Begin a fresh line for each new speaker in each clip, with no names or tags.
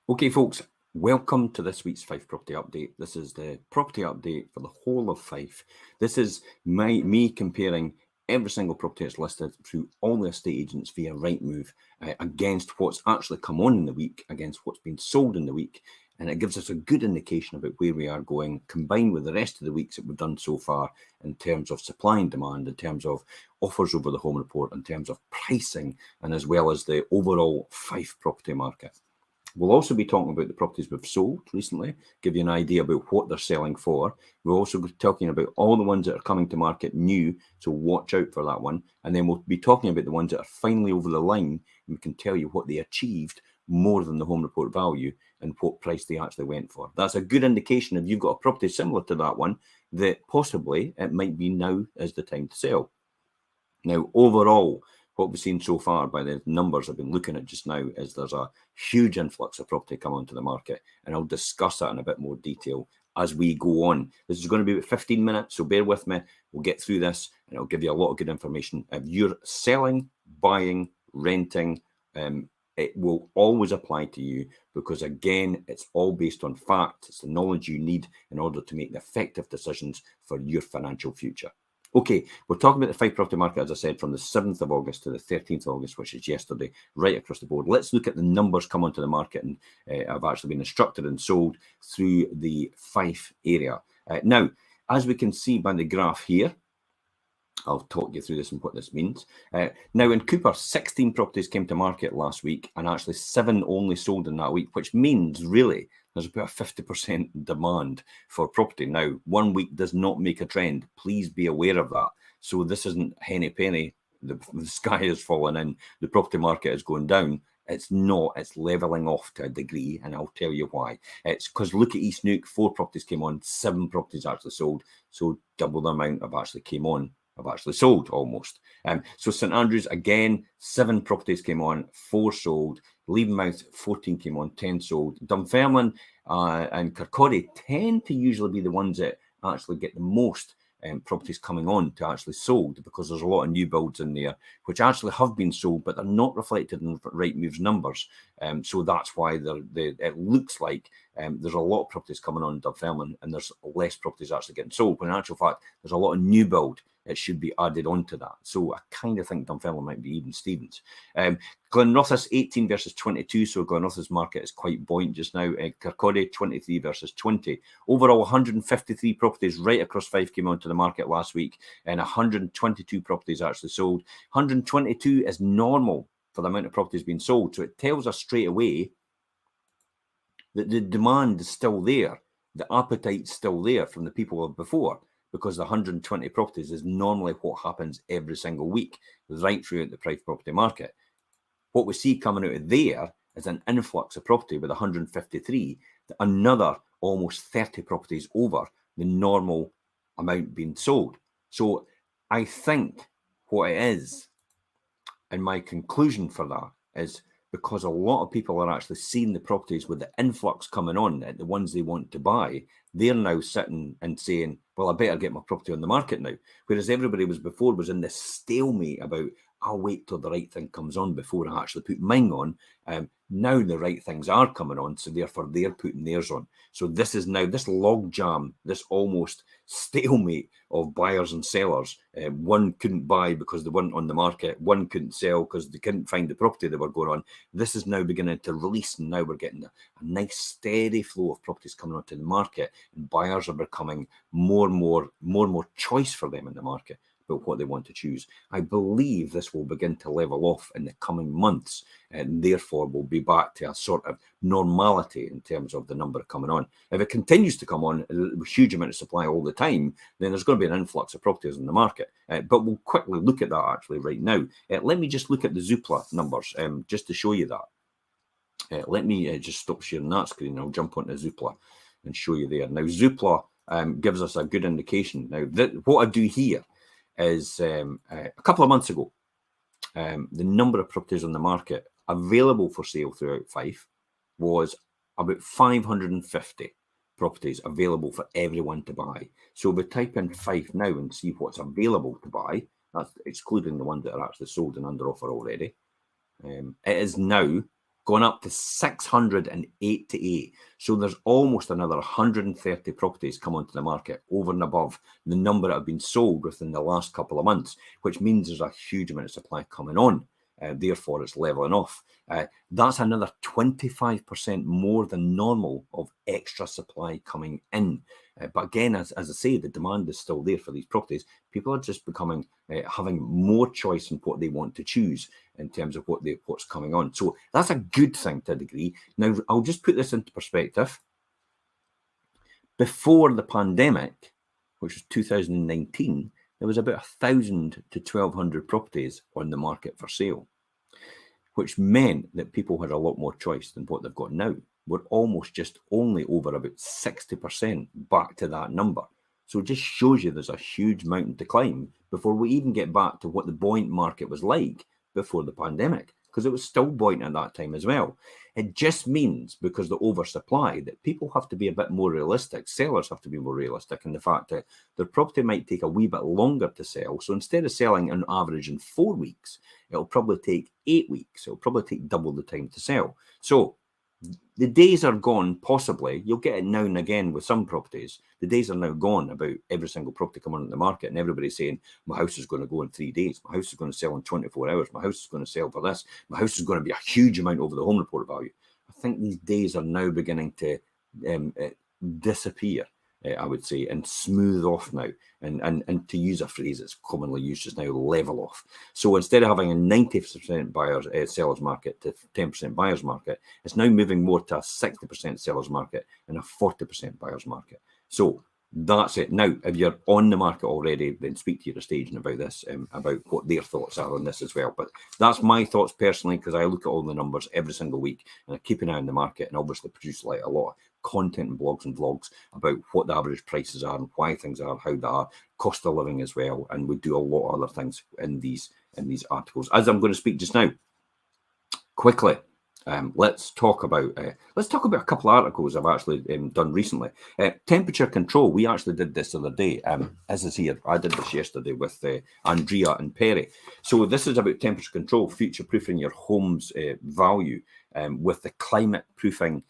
Okay, folks, welcome to this week's Fife Property Update. This is the property update for the whole of Fife. This is me comparing every single property that's listed through all the estate agents via Rightmove against what's actually come on in the week, against what's been sold in the week. And it gives us a good indication about where we are going, combined with the rest of the weeks that we've done so far in terms of supply and demand, in terms of offers over the home report, in terms of pricing, and as well as the overall Fife property market. We'll also be talking about the properties we've sold recently, give you an idea about what they're selling for. We'll also be talking about all the ones that are coming to market new, so watch out for that one. And then we'll be talking about the ones that are finally over the line, and we can tell you what they achieved more than the home report value and what price they actually went for. That's a good indication if you've got a property similar to that one, that possibly it might be now is the time to sell. Now, overall, what we've seen so far by the numbers I've been looking at just now is there's a huge influx of property coming onto the market, and I'll discuss that in a bit more detail as we go on. This is going to be about 15 minutes, so bear with me. We'll get through this, and I'll give you a lot of good information. If you're selling, buying, renting, it will always apply to you because, again, it's all based on fact. It's the knowledge you need in order to make the effective decisions for your financial future. Okay, we're talking about the Fife property market, as I said, from the 7th of August to the 13th of August, which is yesterday, right across the board. Let's look at the numbers come onto the market, and I've actually been instructed and sold through the Fife area. Now, as we can see by the graph here, I'll talk you through this and what this means. Now, in Cooper, 16 properties came to market last week, and actually 7 only sold in that week, which means really there's about a 50% demand for property. Now, 1 week does not make a trend. Please be aware of that. So this isn't henny penny. The sky is falling in. The property market is going down. It's not. It's levelling off to a degree, and I'll tell you why. It's because look at East Neuk. 4 properties came on. 7 properties actually sold. So double the amount of actually came on. I've actually sold almost. So St Andrews, again, 7 properties came on, 4 sold. Leavenmouth, 14 came on, 10 sold. Dunfermline and Kirkcaldy tend to usually be the ones that actually get the most properties coming on to actually sold, because there's a lot of new builds in there which actually have been sold, but they're not reflected in Rightmove's numbers. So that's why it looks like there's a lot of properties coming on in Dunfermline and there's less properties actually getting sold, when in actual fact there's a lot of new build. It should be added onto that. So I kind of think Dunfermline might be even Stevens. Glenrothes 18 versus 22. So Glenrothes market is quite buoyant just now. Kirkcaldy 23 versus 20. Overall, 153 properties right across Fife came onto the market last week, and 122 properties actually sold. 122 is normal for the amount of properties being sold. So it tells us straight away that the demand is still there. The appetite's still there from the people of before, because the 120 properties is normally what happens every single week, right throughout the private property market. What we see coming out of there is an influx of property with 153, another almost 30 properties over the normal amount being sold. So I think what it is, and my conclusion for that, is because a lot of people are actually seeing the properties with the influx coming on, the ones they want to buy, they're now sitting and saying, well, I better get my property on the market now. Whereas everybody was in this stalemate about, I'll wait till the right thing comes on before I actually put mine on. Now the right things are coming on, so therefore they're putting theirs on. So this is now this log jam, this almost stalemate of buyers and sellers. One couldn't buy because they weren't on the market. One couldn't sell because they couldn't find the property they were going on. This is now beginning to release, and now we're getting a nice steady flow of properties coming onto the market, and buyers are becoming more and more choice for them in the market about what they want to choose. I believe this will begin to level off in the coming months, and therefore we'll be back to a sort of normality in terms of the number coming on. If it continues to come on a huge amount of supply all the time, then there's going to be an influx of properties in the market. But we'll quickly look at that actually right now. Let me just look at the Zoopla numbers just to show you that. Let me just stop sharing that screen. I'll jump onto Zoopla and show you there. Now, Zoopla gives us a good indication. Now, what I do here is a couple of months ago, the number of properties on the market available for sale throughout Fife was about 550 properties available for everyone to buy. So we type in Fife now and see what's available to buy. That's excluding the ones that are actually sold and under offer already. It is now gone up to 688. So there's almost another 130 properties come onto the market over and above the number that have been sold within the last couple of months, which means there's a huge amount of supply coming on. Therefore, it's leveling off. That's another 25% more than normal of extra supply coming in. But again, as I say, the demand is still there for these properties. People are just becoming, having more choice in what they want to choose in terms of what's coming on. So that's a good thing to a degree. Now, I'll just put this into perspective. Before the pandemic, which was 2019, there was about 1,000 to 1,200 properties on the market for sale, which meant that people had a lot more choice than what they've got now. We're almost just only over about 60% back to that number. So it just shows you there's a huge mountain to climb before we even get back to what the buoyant market was like before the pandemic, because it was still buoyant at that time as well. It just means, because the oversupply, that people have to be a bit more realistic. Sellers have to be more realistic in the fact that their property might take a wee bit longer to sell. So instead of selling on average in 4 weeks, it'll probably take 8 weeks. It'll probably take double the time to sell. So the days are gone, possibly. You'll get it now and again with some properties. The days are now gone about every single property coming on the market and everybody saying, my house is going to go in 3 days. My house is going to sell in 24 hours. My house is going to sell for this. My house is going to be a huge amount over the home report value. I think these days are now beginning to disappear, I would say, and smooth off now. And to use a phrase that's commonly used just now, level off. So instead of having a 90% buyers sellers market to 10% buyers market, it's now moving more to a 60% sellers market and a 40% buyers market. So that's it. Now, if you're on the market already, then speak to your estate agent about this, about what their thoughts are on this as well. But that's my thoughts personally, because I look at all the numbers every single week and I keep an eye on the market and obviously produce like a lot of content and blogs and vlogs about what the average prices are and why things are, how they are, cost of living as well. And we do a lot of other things in these articles, as I'm going to speak just now. Quickly, let's talk about a couple of articles I've actually done recently. Temperature control. We actually did this the other day. As is here, I did this yesterday with Andrea and Perry. So this is about temperature control, future-proofing your home's value with the climate proofing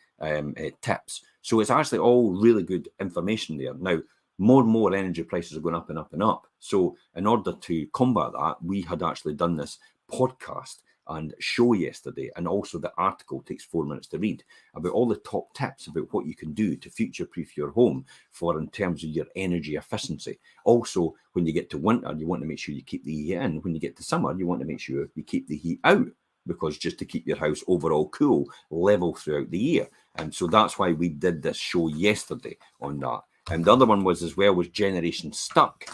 tips. So it's actually all really good information there. Now, more and more energy prices are going up and up and up. So in order to combat that, we had actually done this podcast and show yesterday, and also the article takes 4 minutes to read, about all the top tips about what you can do to future-proof your home for in terms of your energy efficiency. Also, when you get to winter, you want to make sure you keep the heat in. When you get to summer, you want to make sure you keep the heat out, because just to keep your house overall cool, level throughout the year. And so that's why we did this show yesterday on that. And the other one was as well was Generation Stuck.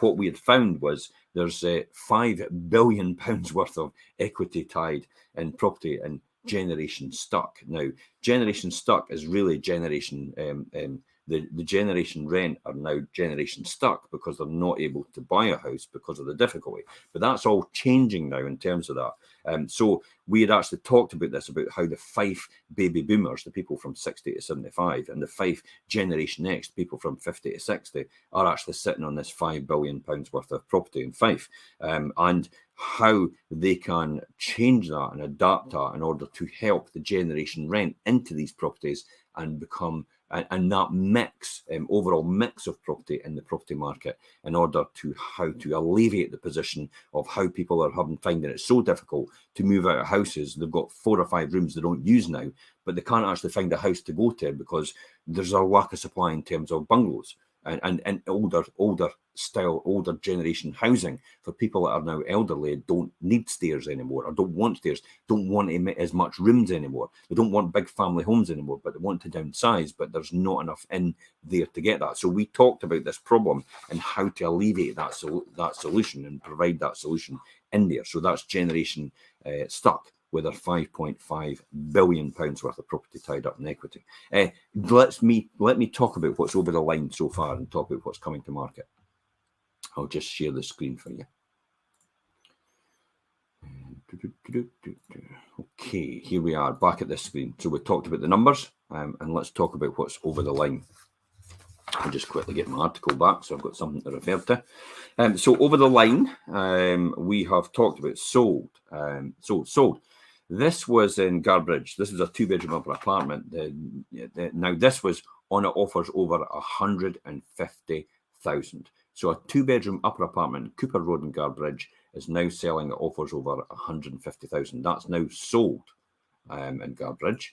What we had found was there's £5 billion worth of equity tied in property and Generation Stuck. Now, Generation Stuck is really generation, the generation rent are now Generation Stuck because they're not able to buy a house because of the difficulty. But that's all changing now in terms of that. So we had actually talked about this, about how the Fife baby boomers, the people from 60 to 75, and the Fife Generation X, people from 50 to 60, are actually sitting on this £5 billion worth of property in Fife, and how they can change that and adapt that in order to help the generation rent into these properties and become and that mix, overall mix of property in the property market, in order to how to alleviate the position of how people are finding it so difficult to move out of houses. They've got 4 or 5 rooms they don't use now, but they can't actually find a house to go to because there's a lack of supply in terms of bungalows and older generation housing for people that are now elderly, don't need stairs anymore, or don't want stairs, don't want as much rooms anymore. They don't want big family homes anymore, but they want to downsize, but there's not enough in there to get that. So we talked about this problem and how to alleviate that solution and provide that solution in there. So that's Generation Stuck, with our £5.5 billion worth of property tied up in equity. Let me talk about what's over the line so far and talk about what's coming to market. I'll just share the screen for you. Okay, here we are back at this screen. So we talked about the numbers, and let's talk about what's over the line. I'll just quickly get my article back so I've got something to refer to. So over the line, we have talked about sold. This was in Garbridge. This is a 2-bedroom upper apartment. Now this was on at offers over 150,000. So a 2-bedroom upper apartment, Cooper Road in Garbridge, is now selling at offers over 150,000. That's now sold in Garbridge.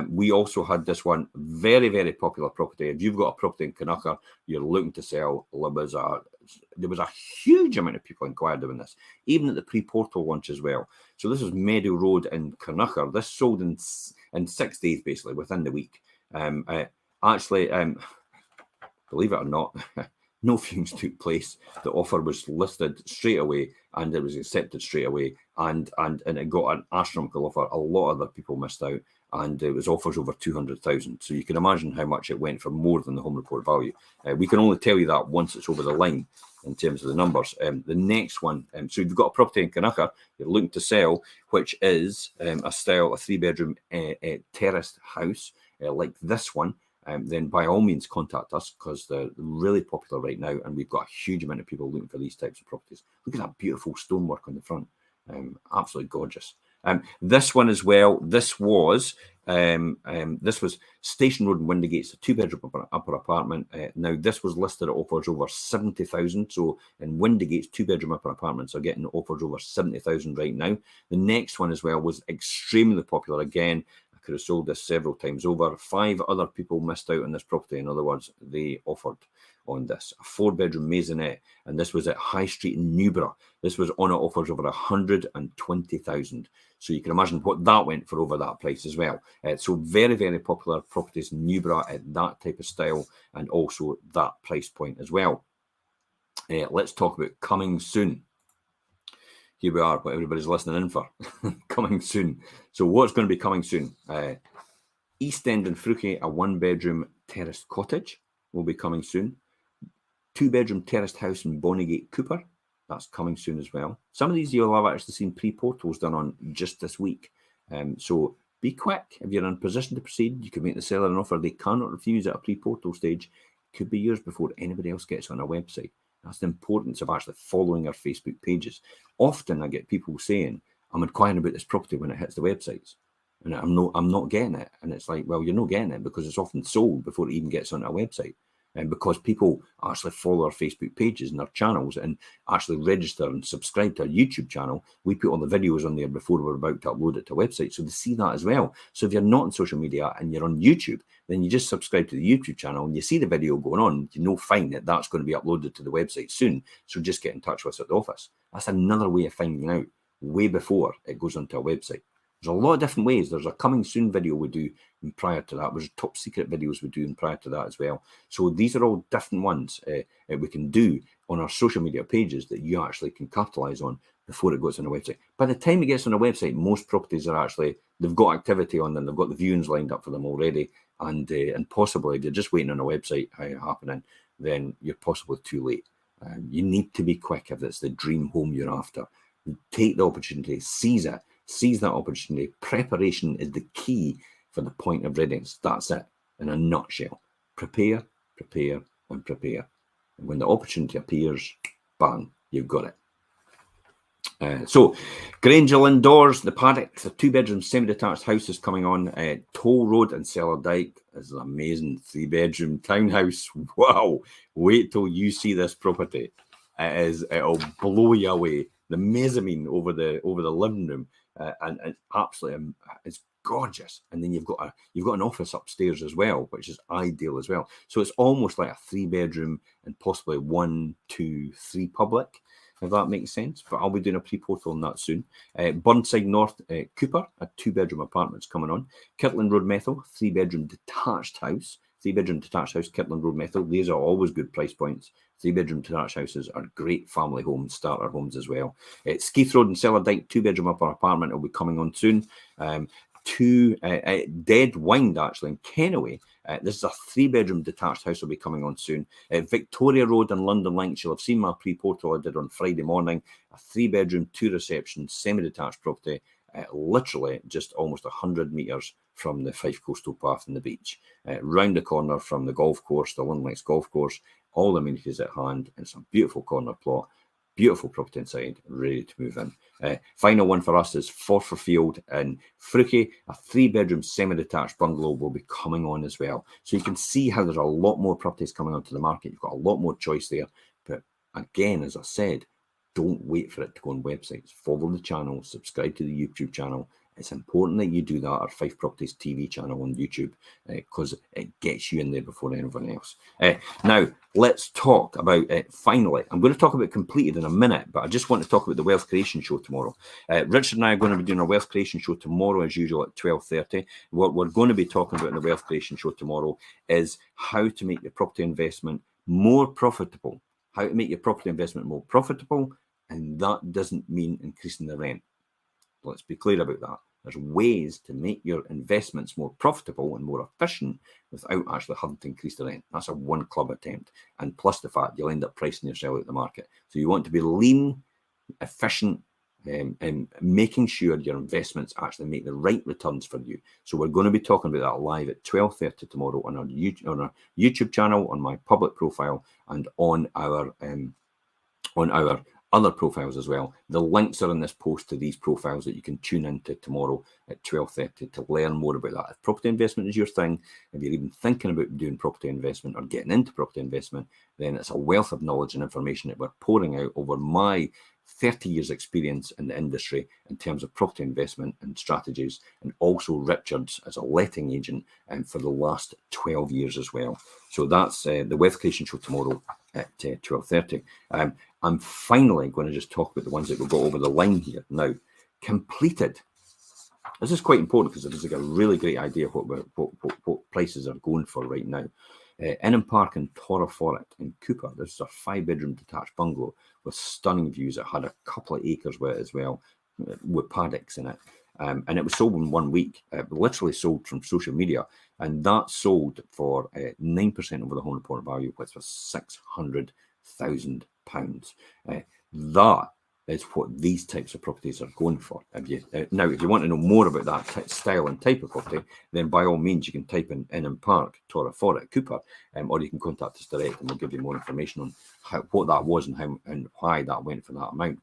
We also had this one, very, very popular property. If you've got a property in Connacher, you're looking to sell, there was a huge amount of people inquired on this, even at the pre-portal launch as well. So this is Meadow Road in Connacher. This sold in 6 days, basically, within the week. Actually, believe it or not, no viewings took place. The offer was listed straight away, and it was accepted straight away, and it got an astronomical offer. A lot of other people missed out, and it was offers over 200,000. So you can imagine how much it went for, more than the home report value. We can only tell you that once it's over the line in terms of the numbers. The next one, so you've got a property in Connacher you're looking to sell, which is a 3-bedroom terraced house like this one. Then by all means contact us, because they're really popular right now, and we've got a huge amount of people looking for these types of properties. Look at that beautiful stonework on the front. Absolutely gorgeous. This one as well, this was Station Road in Windygates, a 2-bedroom upper apartment. Now this was listed at offers over 70,000. So in Windygates, 2-bedroom upper apartments are getting offers over 70,000 right now. The next one as well was extremely popular again. Could have sold this several times over. 5 other people missed out on this property. In other words, they offered on this. A 4-bedroom maisonette, and this was at High Street in Newborough. This was on at offers over 120,000. So you can imagine what that went for over that price as well. So very, very popular properties in Newborough at that type of style, and also that price point as well. Let's talk about coming soon. Here we are, what everybody's listening in for. Coming soon. So what's going to be coming soon? East End in Fruchie, a 1-bedroom terraced cottage will be coming soon. 2-bedroom terraced house in Bonnygate, Cooper. That's coming soon as well. Some of these you'll have actually seen pre-portals done on just this week. So be quick. If you're in a position to proceed, you can make the seller an offer they cannot refuse at a pre-portal stage. It could be yours before anybody else gets on our website. That's the importance of actually following our Facebook pages. Often I get people saying, I'm inquiring about this property when it hits the websites, and I'm not getting it. And it's like, well, you're not getting it because it's often sold before it even gets on our website. And because people actually follow our Facebook pages and our channels and actually register and subscribe to our YouTube channel, we put all the videos on there before we're about to upload it to a website. So they see that as well. So if you're not on social media and you're on YouTube, then you just subscribe to the YouTube channel and you see the video going on, you know fine that that's going to be uploaded to the website soon. So just get in touch with us at the office. That's another way of finding out way before it goes onto our website. There's a lot of different ways. There's a coming soon video we do prior to that. There's top secret videos we do prior to that as well. So these are all different ones we can do on our social media pages that you actually can capitalize on before it goes on the website. By the time it gets on the website, most properties are actually, they've got activity on them. They've got the viewings lined up for them already. And possibly if you're just waiting on a website happening, then you're possibly too late. You need to be quick if it's the dream home you're after. Take the opportunity, seize it. Seize that opportunity. Preparation is the key for the point of readiness. That's it in a nutshell. Prepare, prepare, and prepare. And when the opportunity appears, bang, you've got it. So, Granger Indoors, the Paddock, the 2-bedroom semi-detached house is coming on. Toll Road and Cellardyke is an amazing 3-bedroom townhouse. Wow! Wait till you see this property. It'll blow you away. The mezzanine over the living room, and absolutely, it's gorgeous. And then you've got an office upstairs as well, which is ideal as well. So it's almost like a 3-bedroom and possibly 1, 2, 3 public, if that makes sense. But I'll be doing a pre-portal on that soon. Burnside North, Cooper, a 2-bedroom apartment's coming on. Kirtland Road Methil, 3-bedroom detached house. 3-bedroom detached house, Kirtland Road Methil. These are always good price points. 3-bedroom detached houses are great family homes, starter homes as well. Skeith Road and Cellardyke, 2-bedroom upper apartment will be coming on soon. Dead Wind, actually, in Kennoway. This is a 3-bedroom detached house will be coming on soon. Victoria Road and London Links, you'll have seen my pre-portal I did on Friday morning. A 3-bedroom, 2-reception, semi-detached property, literally just almost 100 metres from the Fife Coastal Path and the beach. Round the corner from the golf course, the London Links golf course, all the amenities at hand. It's a beautiful corner plot. beautiful property inside, ready to move in. Final one for us is Forfar in Fruki. A 3-bedroom semi-detached bungalow will be coming on as well. So you can see how there's a lot more properties coming onto the market. You've got a lot more choice there. But again, as I said, don't wait for it to go on websites. Follow the channel, subscribe to the YouTube channel. It's important that you do that, our Fife Properties TV channel on YouTube, because it gets you in there before anyone else. Now, let's talk about, finally, I'm going to talk about completed in a minute, but I just want to talk about the Wealth Creation Show tomorrow. Richard and I are going to be doing our Wealth Creation Show tomorrow, as usual, at 12:30. What we're going to be talking about in the Wealth Creation Show tomorrow is how to make your property investment more profitable. How to make your property investment more profitable, and that doesn't mean increasing the rent. Let's be clear about that. There's ways to make your investments more profitable and more efficient without actually having to increase the rent. That's a one club attempt. And plus the fact you'll end up pricing yourself out of the market. So you want to be lean, efficient, and making sure your investments actually make the right returns for you. So we're going to be talking about that live at 12:30 tomorrow on our YouTube channel, on my public profile, and on our other profiles as well. The links are in this post to these profiles that you can tune into tomorrow at 12:30 to learn more about that. If property investment is your thing, if you're even thinking about doing property investment or getting into property investment, then it's a wealth of knowledge and information that we're pouring out over my 30 years experience in the industry in terms of property investment and strategies, and also Richard's as a letting agent for the last 12 years as well. So that's the Wealth Creation Show tomorrow at 12:30. I'm finally going to just talk about the ones that we've got over the line here. Now, completed. This is quite important because it gives a really great idea of what prices are going for right now. Ingham Park in Torreforret in Cooper. This is a 5-bedroom detached bungalow with stunning views. It had a couple of acres with it as well, with paddocks in it. And it was sold in 1 week. It literally sold from social media. And that sold for 9% over the home report value, which was £600,000. That is what these types of properties are going for. Now, if you want to know more about that style and type of property, then by all means, you can type in Ingham Park, Torreforret, Cooper, or you can contact us direct and we'll give you more information on what that was and why that went for that amount.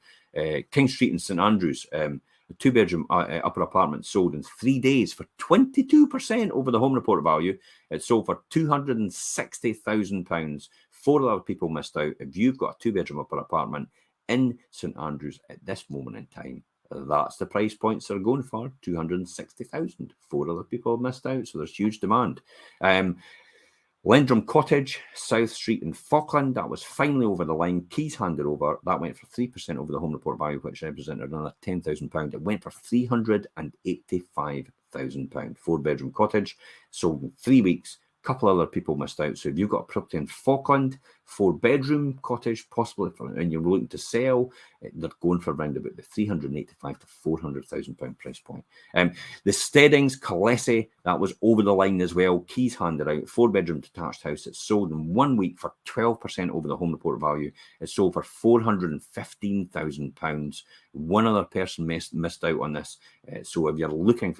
King Street in St Andrews, a 2-bedroom upper apartment sold in 3 days for 22% over the home report value. It sold for £260,000. 4 other people missed out. If you've got a 2-bedroom upper apartment in St Andrews at this moment in time, that's the price points they're going for, 260,000. 4 other people have missed out, so there's huge demand. Lendrum Cottage, South Street in Falkland, that was finally over the line. Keys handed over. That went for 3% over the home report value, which represented another £10,000. It went for £385,000. 4-bedroom cottage, sold in 3 weeks. A couple other people missed out. So if you've got a property in Falkland, 4-bedroom cottage, possibly, and you're looking to sell, they're going for around about the £385,000 to £400,000 price point. The Steadings, Colessi, that was over the line as well. Keys handed out. 4-bedroom detached house. It sold in 1 week for 12% over the home report value. It sold for £415,000. 1 other person missed out on this. So if you're looking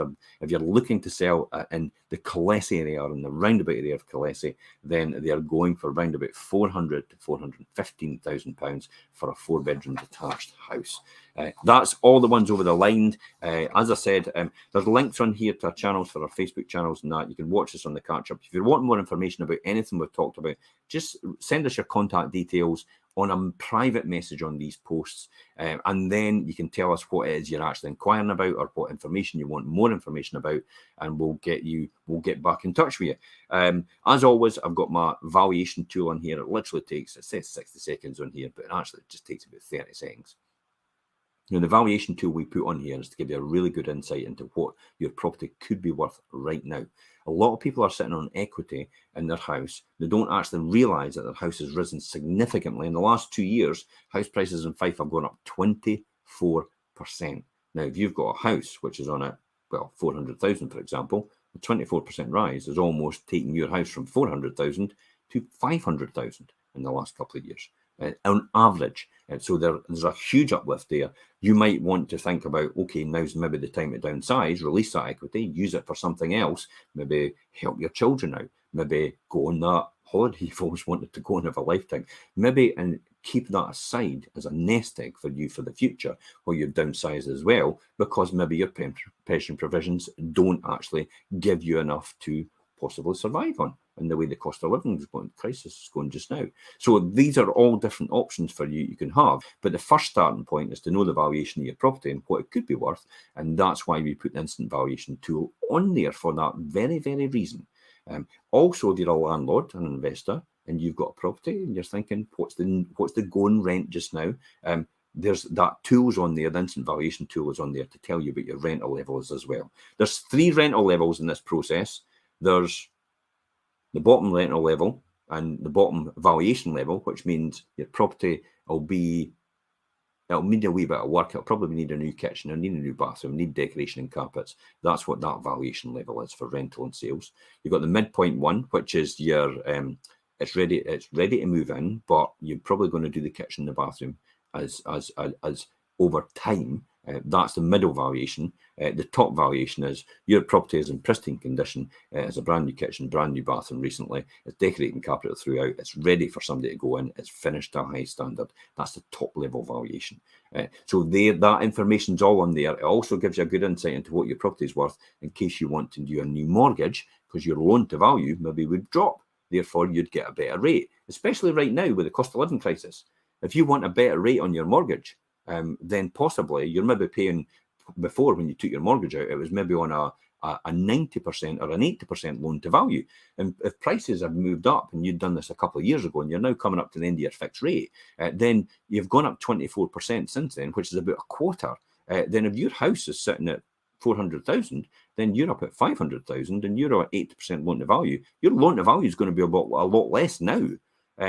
to sell in the Colessi area or in the roundabout area of Colessi, then they are going for around about £400,000 to £415,000 for a 4-bedroom detached house. That's all the ones over the line. As I said, there's links on here to our channels, for our Facebook channels and that. You can watch us on the catch-up. If you're wanting more information about anything we've talked about, just send us your contact details on a private message on these posts, and then you can tell us what it is you're actually inquiring about or what information you want more information about, and we'll get back in touch with you. As always, I've got my valuation tool on here. It literally takes, it says 60 seconds on here, but actually it just takes about 30 seconds. Now, the valuation tool we put on here is to give you a really good insight into what your property could be worth right now. A lot of people are sitting on equity in their house. They don't actually realise that their house has risen significantly. In the last 2 years, house prices in Fife have gone up 24%. Now, if you've got a house which is on at, well, 400,000, for example, a 24% rise is almost taking your house from 400,000 to 500,000 in the last couple of years. On average. So there's a huge uplift there. You might want to think about, okay, now's maybe the time to downsize, release that equity, use it for something else, maybe help your children out, maybe go on that holiday you've always wanted to go on of a lifetime, maybe and keep that aside as a nest egg for you for the future, while you've downsized as well, because maybe your pension provisions don't actually give you enough to possibly survive on, and the way the cost of living is going, crisis is going just now. So these are all different options for you can have. But the first starting point is to know the valuation of your property and what it could be worth. And that's why we put the instant valuation tool on there, for that very, very reason. Also, if you're a landlord and an investor and you've got a property and you're thinking, what's the going rent just now? There's that tool's on there, the instant valuation tool is on there to tell you about your rental levels as well. There's 3 rental levels in this process. There's the bottom rental level and the bottom valuation level, which means your property it'll need a wee bit of work. It'll probably need a new kitchen, it'll need a new bathroom, need decoration and carpets. That's what that valuation level is for rental and sales. You've got the midpoint one, which is your it's ready to move in, but you're probably going to do the kitchen and the bathroom as over time. That's the middle valuation. The top valuation is your property is in pristine condition. It's a brand new kitchen, brand new bathroom recently. It's decorated and carpeted throughout. It's ready for somebody to go in. It's finished to a high standard. That's the top level valuation. So that information's all on there. It also gives you a good insight into what your property is worth in case you want to do a new mortgage, because your loan to value maybe would drop. Therefore, you'd get a better rate, especially right now with the cost of living crisis. If you want a better rate on your mortgage, then possibly you're maybe paying, before when you took your mortgage out, it was maybe on a 90% or an 80% loan to value. And if prices have moved up, and you'd done this a couple of years ago and you're now coming up to the end of your fixed rate, then you've gone up 24% since then, which is about a quarter. Then if your house is sitting at 400,000, then you're up at 500,000 and you're at 80% loan to value. Your loan to value is going to be a lot less now.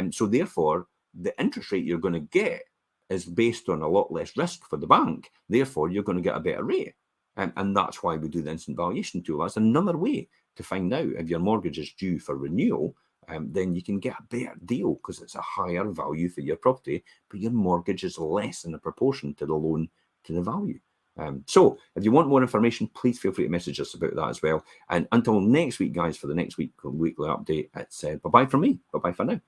So therefore, the interest rate you're going to get is based on a lot less risk for the bank. Therefore, you're going to get a better rate. And that's why we do the instant valuation tool. That's another way to find out if your mortgage is due for renewal. Then you can get a better deal because it's a higher value for your property, but your mortgage is less in a proportion to the loan to the value. So if you want more information, please feel free to message us about that as well. And until next week, guys, for the next weekly update, it's bye-bye from me. Bye-bye for now.